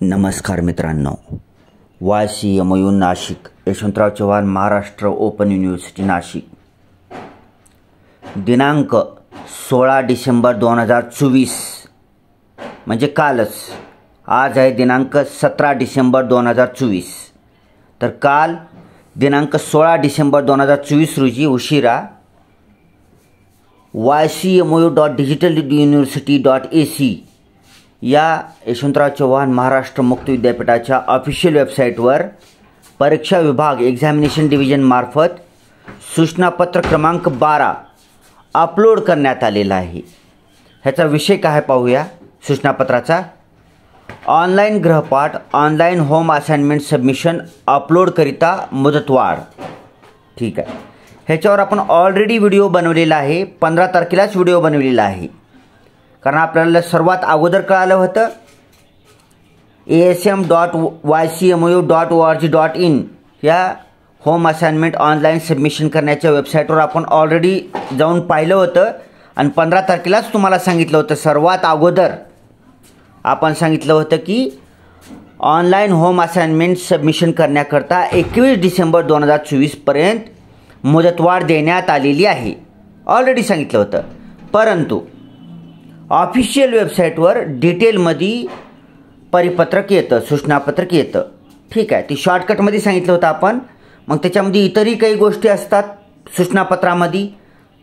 नमस्कार मित्रांनो, YCMU Nashik, Yashwantrao Chavan Maharashtra open university Nashik, दिनांक 16 डिसेंबर 2024 म्हणजे कालच. आज आहे दिनांक 17 डिसेंबर 2024. तर काल दिनांक 16 डिसेंबर 2024 रोजी उशिरा YCMU.digitaluniversity.ac या यशवंतराव चव्हाण महाराष्ट्र मुक्त विद्यापीठाच्या ऑफिशियल वेबसाईटवर परीक्षा विभाग एक्झामिनेशन डिव्हिजन मार्फत सूचनापत्र क्रमांक 12 अपलोड करण्यात आलेला आहे. ह्याचा विषय काय पाहूया. सूचनापत्राचा ऑनलाईन गृहपाठ, online home assignment submission upload करिता मुदतवाढ. ठीक आहे, ह्याच्यावर आपण ऑलरेडी व्हिडिओ बनवलेला आहे. 15 तारखेलाच व्हिडिओ बनवलेला आहे, कारण आपल्याला सर्वात अगोदर कळालं होतं. asm.ycmu.org.in या होम असाइनमेंट ऑनलाईन सबमिशन करण्याच्या वेबसाईटवर आपण ऑलरेडी जाऊन पाहिलं होतं आणि 15 तारखेलाच तुम्हाला सांगितलं होतं. सर्वात अगोदर आपण सांगितलं होतं की ऑनलाईन होम असाइनमेंट सबमिशन करण्याकरता 21 डिसेंबर 2024 पर्यंत मुदतवाढ देण्यात आलेली आहे. ऑलरेडी सांगितलं होतं, परंतु ऑफिशियल वेबसाईटवर डिटेलमध्ये परिपत्रक येतं, सूचनापत्रक येतं. ठीक आहे, ती शॉर्टकटमध्ये सांगितलं होतं आपण. मग त्याच्यामध्ये इतरही काही गोष्टी असतात सूचनापत्रामध्ये,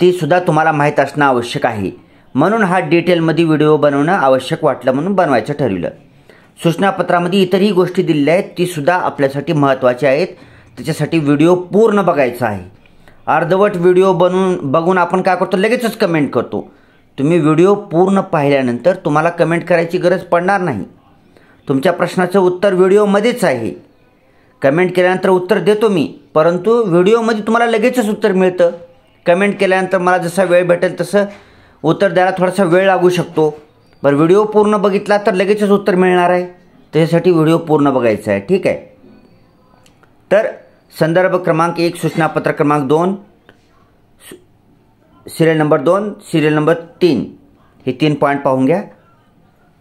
ते सुद्धा तुम्हाला माहीत असणं आवश्यक आहे. म्हणून हा डिटेलमध्ये व्हिडिओ बनवणं आवश्यक वाटलं म्हणून बनवायचं ठरवलं. सूचनापत्रामध्ये इतरही गोष्टी दिलेल्या आहेत, ती सुद्धा आपल्यासाठी महत्त्वाच्या आहेत. त्याच्यासाठी व्हिडिओ पूर्ण बघायचा आहे. अर्धवट व्हिडिओ बघून आपण काय करतो, लगेचच कमेंट करतो. तुम्ही व्हिडिओ पूर्ण पाहिल्यानंतर तुम्हाला कमेंट करायची गरज पडणार नाही. तुमच्या प्रश्नाचं उत्तर व्हिडिओमध्येच आहे. कमेंट केल्यानंतर उत्तर देतो मी, परंतु व्हिडिओमध्ये तुम्हाला लगेचच उत्तर मिळतं. कमेंट केल्यानंतर मला जसा वेळ भेटेल तसं उत्तर द्यायला थोडासा वेळ लागू शकतो. बरं, व्हिडिओ पूर्ण बघितला तर लगेचच उत्तर मिळणार आहे. त्याच्यासाठी व्हिडिओ पूर्ण बघायचा आहे. ठीक आहे, तर संदर्भ क्रमांक 1, सूचनापत्र क्रमांक 2, सिरियल नंबर 2, सिरियल नंबर 3 हे 3 पॉईंट पाहून घ्या.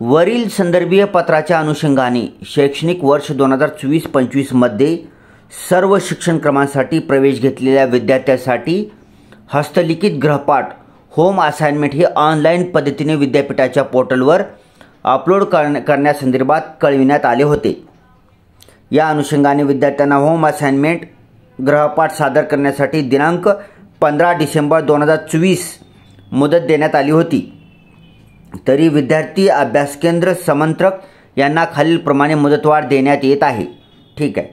वरील संदर्भीय पत्राच्या अनुषंगाने शैक्षणिक वर्ष 2024-25 मध्ये सर्व शिक्षण क्रमांसाठी प्रवेश घेतलेल्या विद्यार्थ्यांसाठी हस्तलिखित गृहपाठ होम असाइनमेंट हे ऑनलाईन पद्धतीने विद्यापीठाच्या पोर्टलवर अपलोड करण्यासंदर्भात कळविण्यात आले होते. या अनुषंगाने विद्यार्थ्यांना होम असाइनमेंट गृहपाठ सादर करण्यासाठी दिनांक 15 डिसेंबर 2024 मुदत देण्यात आली होती. तरी विद्यार्थी अभ्यास केंद्र समंत्रक यांना खालीलप्रमाणे मुदतवाढ देण्यात येत आहे. ठीक आहे,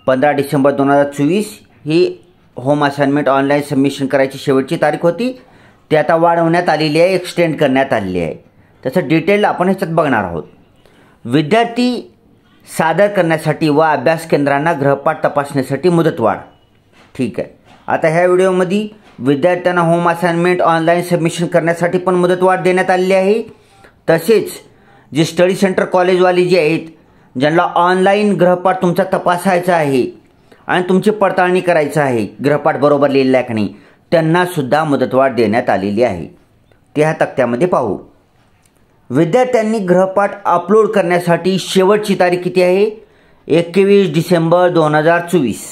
15 डिसेंबर 2024 ही होम असाइनमेंट ऑनलाईन सबमिशन करायची शेवटची तारीख होती. ती आता वाढवण्यात आलेली आहे, एक्सटेंड करण्यात आलेली आहे. त्याचं डिटेल आपण ह्याच्यात बघणार आहोत. विद्यार्थी सादर करण्यासाठी व अभ्यास केंद्रांना गृहपाठ तपासण्यासाठी मुदतवाढ. ठीक आहे, आता ह्या व्हिडिओमध्ये विद्यार्थ्यांना होम असाइनमेंट ऑनलाईन सबमिशन करण्यासाठी पण मुदतवाढ देण्यात आलेली आहे. तसेच जे स्टडी सेंटर कॉलेजवाले जे आहेत, ज्यांना ऑनलाईन गृहपाठ तुमचा तपासायचा आहे आणि तुमची पडताळणी करायचं आहे गृहपाठ बरोबर लिहिलेला आहे की नाही, त्यांनासुद्धा मुदतवाढ देण्यात आलेली आहे. ते ह्या तक्त्यामध्ये पाहू. विद्यार्थ्यांनी गृहपाठ अपलोड करण्यासाठी शेवटची तारीख किती आहे? 21 डिसेंबर 2024.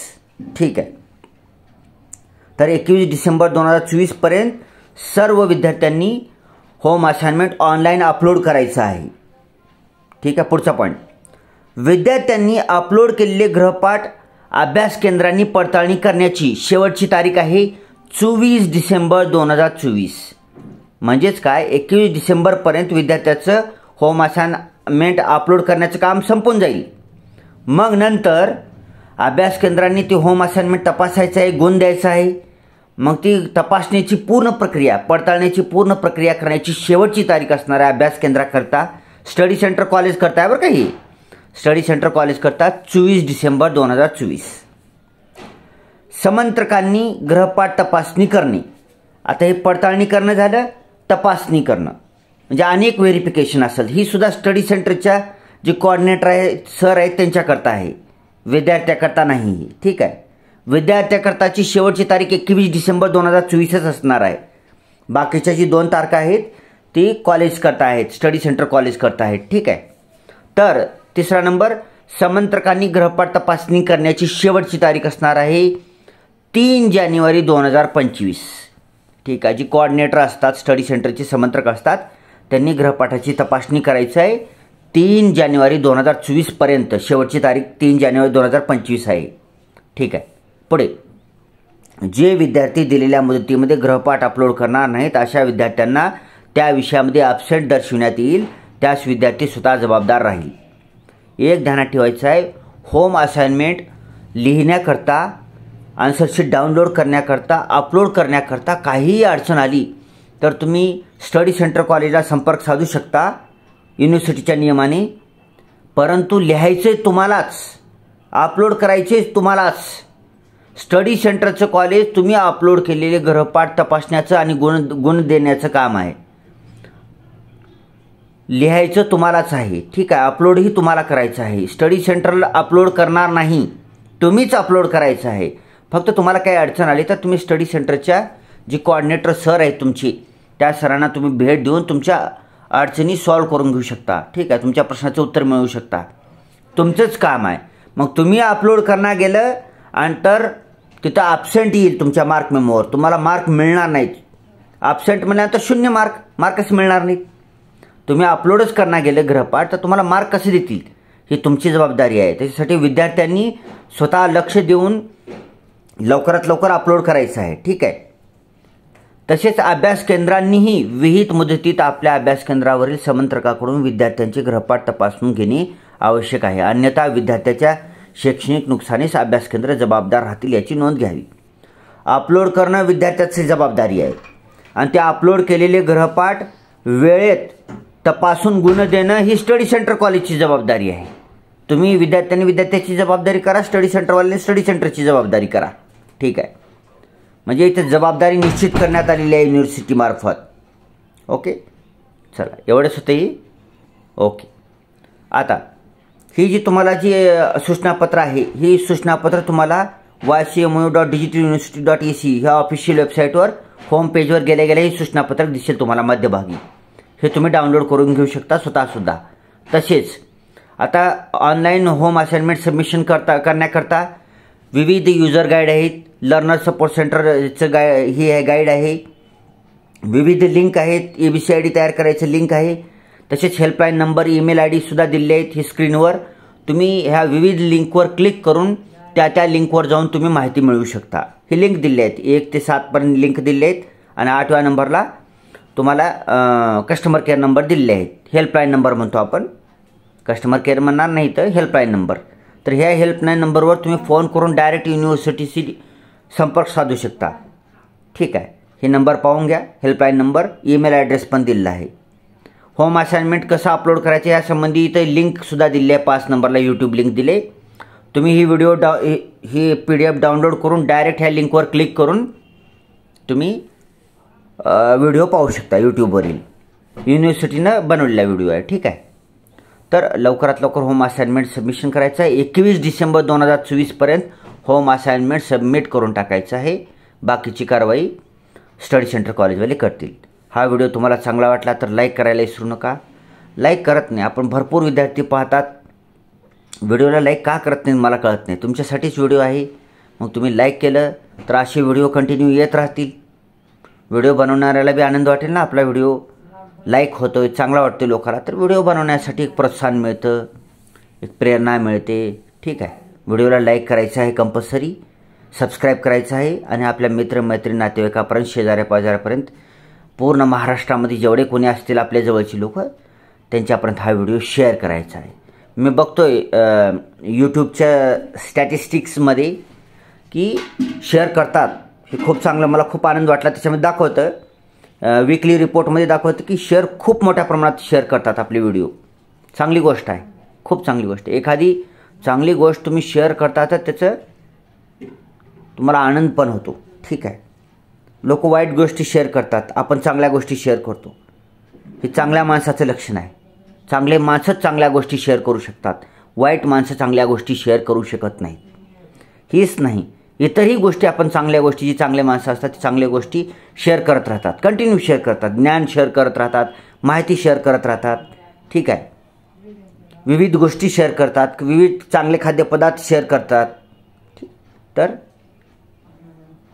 ठीक आहे, तर 21 डिसेंबर 2024 पर्यंत सर्व विद्यार्थ्यांनी होम असाइनमेंट ऑनलाईन अपलोड करायचं आहे. ठीक आहे, पुढचा पॉईंट. विद्यार्थ्यांनी अपलोड केलेले गृहपाठ अभ्यास केंद्रांनी पडताळणी करण्याची शेवटची तारीख आहे 24 डिसेंबर 2024. म्हणजेच काय, 21 डिसेंबरपर्यंत विद्यार्थ्याचं होम असाइनमेंट अपलोड करण्याचं काम संपून जाईल. मग नंतर अभ्यास केंद्रांनी ती होम असाइनमेंट तपासायचं आहे, गुण द्यायचा आहे. मग ती तपासण्याची पूर्ण प्रक्रिया, पडताळण्याची पूर्ण प्रक्रिया करण्याची शेवटची तारीख असणार आहे अभ्यास केंद्राकरता, स्टडी सेंटर कॉलेज करता आहे बरं का, ही स्टडी सेंटर कॉलेज करता 24 डिसेंबर 2024. समंत्रकांनी गृहपाठ तपासणी करणे. आता हे पडताळणी करणं झालं, तपासणी करणं म्हणजे अनेक व्हेरिफिकेशन असेल. ही सुद्धा स्टडी सेंटरच्या जे कोऑर्डिनेटर आहे, सर आहेत, त्यांच्याकरता आहे, विद्यार्थ्याकरता नाही. ठीक आहे, विद्यार्थ्याकरताची शेवटची तारीख 21 डिसेंबर 2024च असणार आहे. बाकीच्या जी 2 तारखा आहेत ती कॉलेज करता आहेत, स्टडी सेंटर कॉलेज करता आहेत. ठीक आहे, तर तिसरा नंबर, समंत्रकांनी गृहपाठ तपासणी करण्याची शेवटची तारीख असणार आहे 3 जानेवारी 2025. ठीक आहे. जी कोऑर्डिनेटर असतात, स्टडी सेंटरचे समंत्रक असतात, त्यांनी गृहपाठाची तपासणी करायची आहे 3 जानेवारी 2024 पर्यंत. शेवटची तारीख 3 जानेवारी 2025 आहे. ठीक आहे. पुढे, जे विद्यार्थी दिलेल्या मुदतीमध्ये गृहपाठ अपलोड करणार नाहीत अशा विद्यार्थ्यांना त्या विषयामध्ये ॲब्सेंट दर्शविण्यात येईल. त्यास विद्यार्थी स्वतः जबाबदार राहील. एक ध्यानात ठेवायचं आहे, होम असाइनमेंट लिहिण्याकरता, आन्सरशीट डाउनलोड करण्याकरता, अपलोड करण्याकरता काहीही अडचण आली तर तुम्ही स्टडी सेंटर कॉलेजला संपर्क साधू शकता युनिव्हर्सिटीच्या नियमाने. परंतु लिहायचे तुम्हालाच, अपलोड करायचे तुम्हालाच. स्टडी सेंटरचं कॉलेज तुम्ही अपलोड केलेले गृहपाठ तपासण्याचं आणि गुण देण्याचं काम आहे. लिहायचं तुम्हालाच आहे. ठीक आहे. अपलोडही तुम्हाला करायचं आहे. स्टडी सेंटरला अपलोड करणार नाही, तुम्हीच अपलोड करायचं आहे. फक्त तुम्हाला काही अडचण आली तर तुम्ही स्टडी सेंटरच्या जी कोऑर्डिनेटर सर आहेत तुमची, त्या सरांना तुम्ही भेट देऊन तुमच्या अडचणी सॉल्व्ह करून घेऊ शकता. ठीक आहे. तुमच्या प्रश्नाचं उत्तर मिळवू शकता. तुमचंच काम आहे. मग तुम्ही अपलोड करणार गेलं आणि तर तिथं ॲब्सेंट येईल तुमच्या मार्क मेमोवर, तुम्हाला मार्क मिळणार नाहीत. ॲब्सेंट म्हणल्यानंतर 0 मार्कच मिळणार नाहीत. तुम्ही अपलोडच करणार गेलं गृहपाठ तर तुम्हाला मार्क कसे देतील ही तुमची जबाबदारी आहे. त्याच्यासाठी विद्यार्थ्यांनी स्वतः लक्ष देऊन लवकरात लवकर अपलोड करायचं आहे. ठीक आहे. तसेच अभ्यास केंद्रांनीही विहित मुदतीत आपल्या अभ्यास केंद्रावरील समंत्रकाकडून विद्यार्थ्यांचे गृहपाठ तपासून घेणे आवश्यक आहे. अन्यथा विद्यार्थ्याच्या शैक्षणिक नुकसानीस अभ्यास केंद्र जबाबदार राहतील याची नोंद घ्यावी. अपलोड करणं विद्यार्थ्याची जबाबदारी आहे आणि ते अपलोड केलेले गृहपाठ वेळेत तपासून गुण देणं ही स्टडी सेंटर कॉलेजची जबाबदारी आहे. तुम्ही विद्यार्थ्यांनी विद्यार्थ्याची जबाबदारी करा, स्टडी सेंटरवाल्यांनी स्टडी सेंटरची जबाबदारी करा. ठीक आहे. म्हणजे इथे जबाबदारी निश्चित करण्यात आलेली आहे युनिव्हर्सिटीमार्फत. ओके. चला, एवढंच होतं ही. ओके. आता ही जी तुम्हाला जी सूचनापत्र आहे, ही सूचनापत्र तुम्हाला ycmu.digitaluniversity.ac ह्या ऑफिशियल वेबसाईटवर होम पेजवर गेल्या ही सूचनापत्रक दिसेल तुम्हाला मध्यभागी. हे तुम्ही डाउनलोड करून घेऊ शकता स्वतःसुद्धा. तसेच आता ऑनलाईन होम असाइनमेंट सबमिशन करण्याकरता विविध युजर गाईड आहेत. लर्नर सपोर्ट सेंटरचं ही आहे गाईड आहे. विविध लिंक आहेत. ABCID तयार करायचं लिंक आहे. तसेच हेल्पलाईन नंबर, ईमेल ID सुद्धा दिले आहेत. ही स्क्रीनवर तुम्ही ह्या विविध लिंकवर क्लिक करून त्या लिंकवर जाऊन तुम्ही माहिती मिळवू शकता. ही लिंक दिली आहेत. 1 ते 7 पर्यंत लिंक दिले आहेत आणि 8व्या नंबरला तुम्हाला कस्टमर केअर नंबर दिले आहेत. हेल्पलाईन नंबर म्हणतो आपण, कस्टमर केअर म्हणणार नाही तर हेल्पलाईन नंबर. तर ह्या हेल्पलाईन नंबरवर तुम्ही फोन करून डायरेक्ट युनिव्हर्सिटीशी संपर्क साधू शकता. ठीक आहे. हे नंबर पाहून घ्या. हेल्पलाईन नंबर, ईमेल ॲड्रेस पण दिलेला आहे. होम असाइनमेंट कसं अपलोड करायचं यासंबंधी इथं लिंकसुद्धा दिली आहे. 5 नंबरला यूट्यूब लिंक दिले. तुम्ही ही ही PDF डाउनलोड करून डायरेक्ट ह्या लिंकवर क्लिक करून तुम्ही व्हिडिओ पाहू शकता. यूट्यूबवरील युनिव्हर्सिटीनं बनवलेला व्हिडिओ आहे. ठीक आहे. तर लवकरात लवकर होम असाइनमेंट सबमिशन करायचं आहे. 21 डिसेंबर 2024 पर्यंत होम असाइनमेंट सबमिट करून टाकायचं आहे. बाकीची कारवाई स्टडी सेंटर कॉलेजवाले करतील. हा व्हिडिओ तुम्हाला चांगला वाटला तर लाईक करायला विसरू नका. लाईक करत नाही, आपण भरपूर विद्यार्थी पाहतात, व्हिडिओला लाईक का करत नाही मला कळत नाही. तुमच्यासाठीच व्हिडिओ आहे. मग तुम्ही लाईक केलं तर असे व्हिडिओ कंटिन्यू येत राहतील. व्हिडिओ बनवणाऱ्याला बी आनंद वाटेल ना, आपला व्हिडिओ लाईक होतोय, चांगला वाटतो लोकांना, तर व्हिडिओ बनवण्यासाठी एक प्रोत्साहन मिळतं, एक प्रेरणा मिळते. ठीक आहे. व्हिडिओला लाईक करायचं आहे कंपल्सरी, सबस्क्राईब करायचं आहे आणि आपल्या मित्रमैत्रिणी, नातेवाईकापर्यंत, शेजाऱ्यापाजाऱ्यापर्यंत, पूर्ण महाराष्ट्रामध्ये जेवढे कोणी असतील आपल्या जवळची लोक त्यांच्यापर्यंत हा व्हिडिओ शेअर करायचा आहे. मी बघतोय यूट्यूबच्या स्टॅटिस्टिक्समध्ये की शेअर करतात. हे खूप चांगलं, मला खूप आनंद वाटला. त्याच्यामध्ये दाखवतं, वीकली रिपोर्टमध्ये दाखवतं की खूप मोठ्या प्रमाणात शेअर करतात आपले व्हिडिओ. चांगली गोष्ट आहे, खूप चांगली गोष्ट. एखादी चांगली गोष्ट तुम्ही शेअर करता तर त्याचं तुम्हाला आनंद पण होतो. ठीक आहे. लोक वाईट गोष्टी शेअर करतात, आपण चांगल्या गोष्टी शेअर करतो. हे चांगल्या माणसाचं लक्षण आहे. चांगले माणसंच चांगल्या गोष्टी शेअर करू शकतात, वाईट माणसं चांगल्या गोष्टी शेअर करू शकत नाहीत. हीच नाही, इतरही गोष्टी आपण चांगल्या गोष्टी, जी चांगले माणसं असतात ती चांगल्या गोष्टी शेअर करत राहतात, कंटिन्यू शेअर करतात, ज्ञान शेअर करत राहतात, माहिती शेअर करत राहतात. ठीक आहे. विविध गोष्टी शेअर करतात, विविध चांगले खाद्यपदार्थ शेअर करतात. तर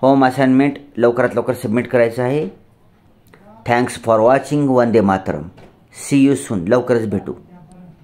होम असाइनमेंट लवकरात लवकर सबमिट करायचं आहे. Thanks for watching. वंदे मातरम. See you soon. लवकरच भेटू.